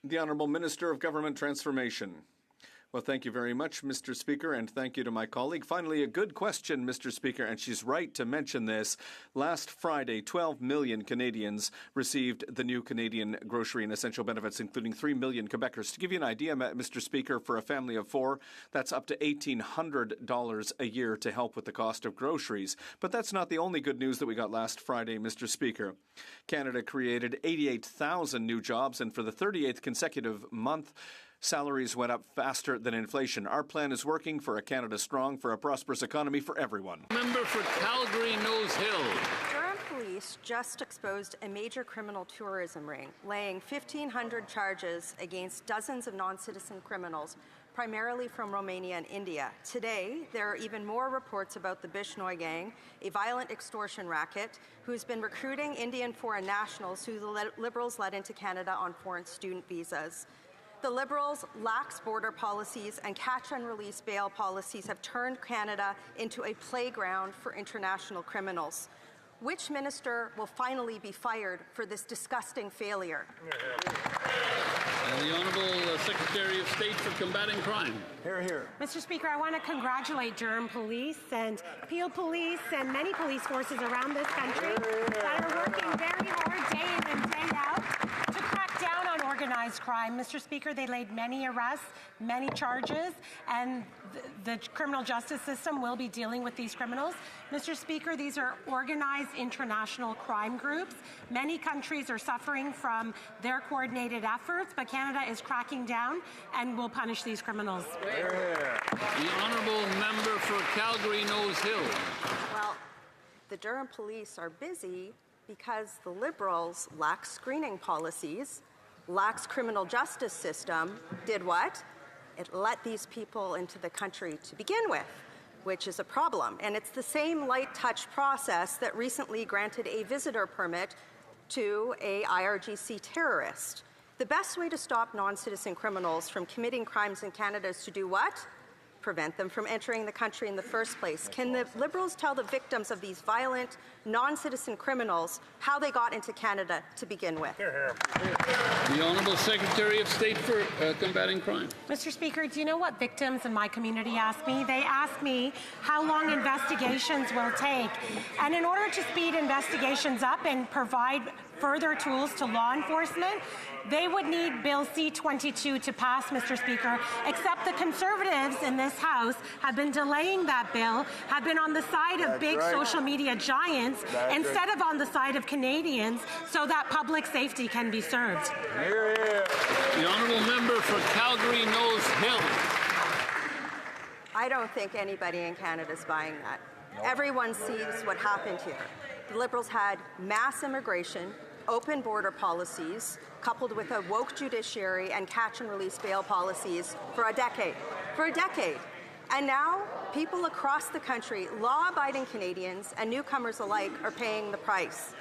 The Honourable Minister of Government Transformation. Well, thank you very much, Mr. Speaker, and thank you to my colleague. Finally, a good question, Mr. Speaker, and she's right to mention this. Last Friday, 12 million Canadians received the new Canadian grocery and essential benefits, including 3 million Quebecers. To give you an idea, Mr. Speaker, for a family of four, that's up to $1,800 a year to help with the cost of groceries. But that's not the only good news that we got last Friday, Mr. Speaker. Canada created 88,000 new jobs, and for the 38th consecutive month, salaries went up faster than inflation. Our plan is working for a Canada strong, for a prosperous economy for everyone. Member for Calgary Nose Hill. Durham police just exposed a major criminal tourism ring, laying 1,500 charges against dozens of non-citizen criminals, primarily from Romania and India. Today, there are even more reports about the Bishnoi gang, a violent extortion racket, who's been recruiting Indian foreign nationals who the Liberals let into Canada on foreign student visas. The Liberals' lax border policies and catch-and-release bail policies have turned Canada into a playground for international criminals. Which minister will finally be fired for this disgusting failure? And the Honourable Secretary of State for Combating Crime. Hear, hear. Mr. Speaker, I want to congratulate Durham Police and Peel Police and many police forces around this country that are working very hard day in and day out to crack down on organized crime. Mr. Speaker, they laid many arrests, many charges, and the criminal justice system will be dealing with these criminals. Mr. Speaker, these are organized international crime groups. Many countries are suffering from their coordinated efforts, but Canada is cracking down and will punish these criminals. The Honourable Member for Calgary Nose Hill. Well, the Durham police are busy because the Liberals' lax screening policies, lax criminal justice system, did what? It let these people into the country to begin with, which is a problem. And it's the same light touch process that recently granted a visitor permit to a IRGC terrorist. The best way to stop non-citizen criminals from committing crimes in Canada is to do what? Prevent them from entering the country in the first place. Can the Liberals tell the victims of these violent, non-citizen criminals how they got into Canada to begin with? The Honourable Secretary of State for Combating Crime. Mr. Speaker, do you know what victims in my community ask me? They ask me how long investigations will take. And in order to speed investigations up and provide further tools to law enforcement, they would need Bill C-22 to pass, Mr. Speaker, except the Conservatives in this House have been delaying that bill, have been on the side of big social media giants instead of on the side of Canadians so that public safety can be served. The Honourable Member for Calgary Nose Hill. I don't think anybody in Canada is buying that. Everyone sees what happened here. The Liberals had mass immigration, open border policies, coupled with a woke judiciary and catch-and-release bail policies for a decade. And now, people across the country, law-abiding Canadians and newcomers alike, are paying the price.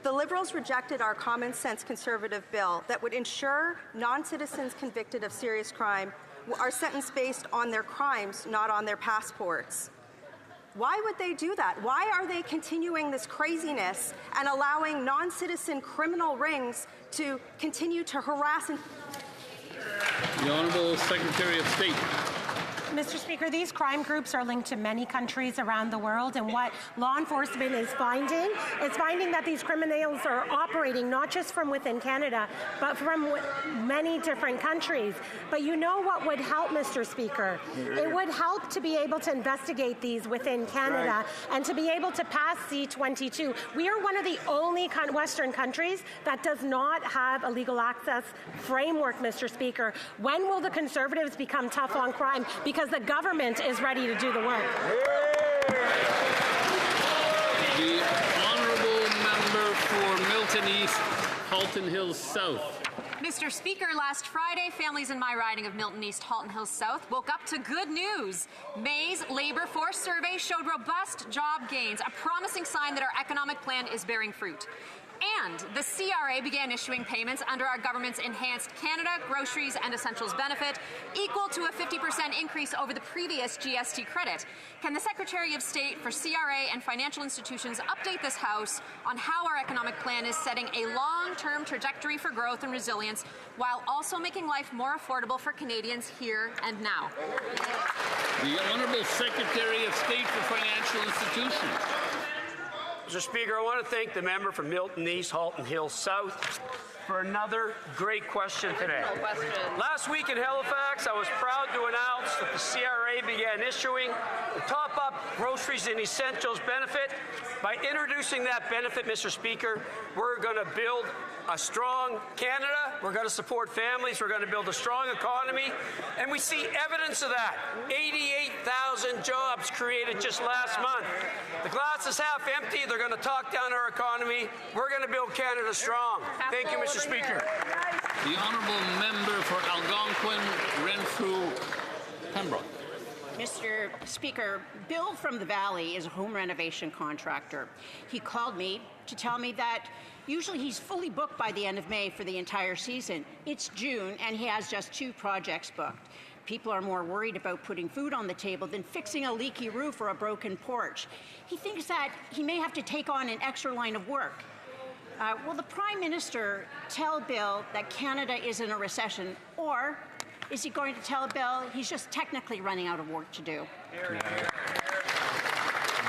The Liberals rejected our common-sense Conservative bill that would ensure non-citizens convicted of serious crime are sentenced based on their crimes, not on their passports. Why would they do that? Why are they continuing this craziness and allowing non-citizen criminal rings to continue to harass and... The Honourable Secretary of State. Mr. Speaker, these crime groups are linked to many countries around the world, and what law enforcement is finding that these criminals are operating not just from within Canada, but from many different countries. But you know what would help, Mr. Speaker? It would help to be able to investigate these within Canada and to be able to pass C-22. We are one of the only Western countries that does not have a legal access framework, Mr. Speaker. When will the Conservatives become tough on crime? Because the government is ready to do the work. The Honourable Member for Milton East, Halton Hills South. Mr. Speaker, last Friday, families in my riding of Milton East, Halton Hills South woke up to good news. May's labour force survey showed robust job gains, a promising sign that our economic plan is bearing fruit. And the CRA began issuing payments under our government's enhanced Canada Groceries and Essentials benefit, equal to a 50% increase over the previous GST credit. Can the Secretary of State for CRA and financial institutions update this House on how our economic plan is setting a long-term trajectory for growth and resilience while also making life more affordable for Canadians here and now? The Honourable Secretary of State for Financial Institutions. Mr. Speaker, I want to thank the member from Milton East, Halton Hills South for another great question today. Last week in Halifax, I was proud to announce that the CRA began issuing the top-up groceries and essentials benefit. By introducing that benefit, Mr. Speaker, we're going to build a strong Canada, we're going to support families, we're going to build a strong economy, and we see evidence of that. 88,000 jobs created just last month. The glass is half empty, they're going to talk down our economy, we're going to build Canada strong. Thank you, Mr. Speaker. The Honourable Member for Algonquin, Renfrew, Pembroke. Mr. Speaker, Bill from the Valley is a home renovation contractor. He called me to tell me that usually he's fully booked by the end of May for the entire season. It's June and he has just 2 projects booked. People are more worried about putting food on the table than fixing a leaky roof or a broken porch. He thinks that he may have to take on an extra line of work. Will the Prime Minister tell Bill that Canada is in a recession, or is he going to tell Bill he's just technically running out of work to do?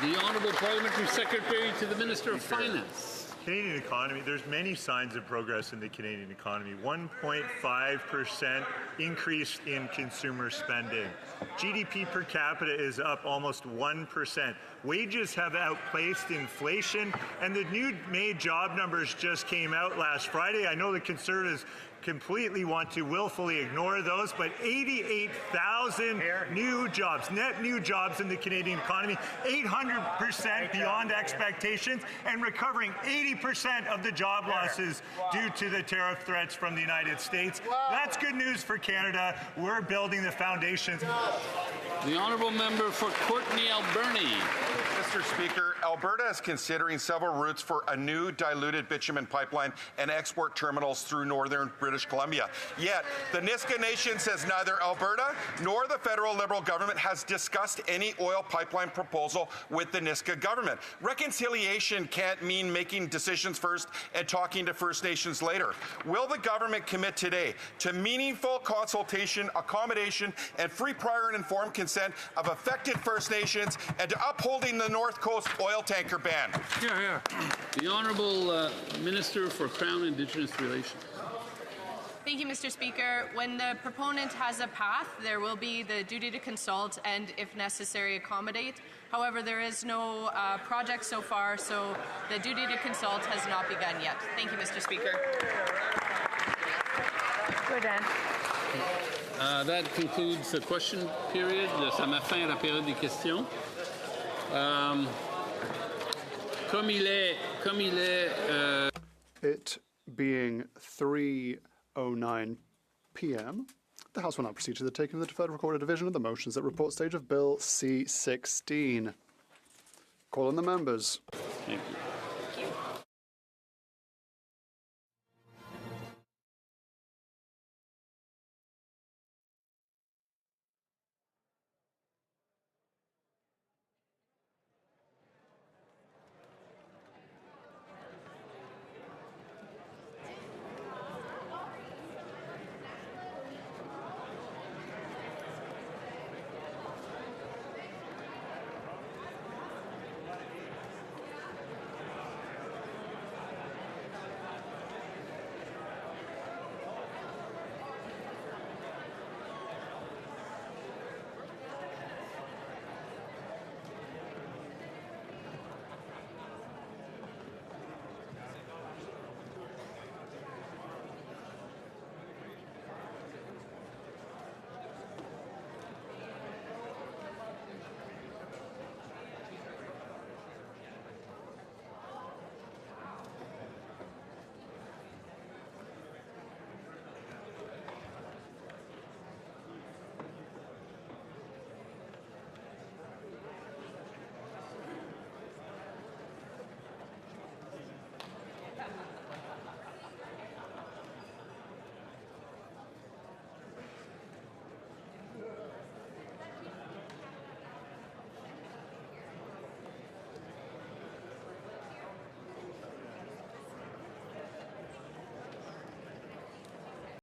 The Honourable Parliamentary Secretary to the Minister of Finance. Canadian economy, there's many signs of progress in the Canadian economy. 1.5% increase in consumer spending. GDP per capita is up almost 1%. Wages have outpaced inflation, and the new May job numbers just came out last Friday. I know the Conservatives completely want to willfully ignore those, but 88,000 new jobs, net new jobs in the Canadian economy, 800% beyond expectations, and recovering 80% of the job losses due to the tariff threats from the United States. That's good news for Canada. We're building the foundations. The Honourable Member for Courtenay Alberni. Mr. Speaker, Alberta is considering several routes for a new diluted bitumen pipeline and export terminals through northern British Columbia. Yet, the Nisga'a Nation says neither Alberta nor the federal Liberal government has discussed any oil pipeline proposal with the Nisga'a government. Reconciliation can't mean making decisions first and talking to First Nations later. Will the government commit today to meaningful consultation, accommodation, and free, prior, and informed consent of affected First Nations and to upholding the North Coast oil tanker ban? The Honourable Minister for Crown Indigenous Relations. Thank you, Mr. Speaker. When the proponent has a path, there will be the duty to consult and, if necessary, accommodate. However, there is no project so far, so the duty to consult has not begun yet. Thank you, Mr. Speaker. Good, Dan. That concludes the question period. Ça met fin à la période des questions. It being 3:09 p.m., the House will now proceed to the taking of the deferred recorded division of the motions at report stage of Bill C-16. Call on the members. Thank you.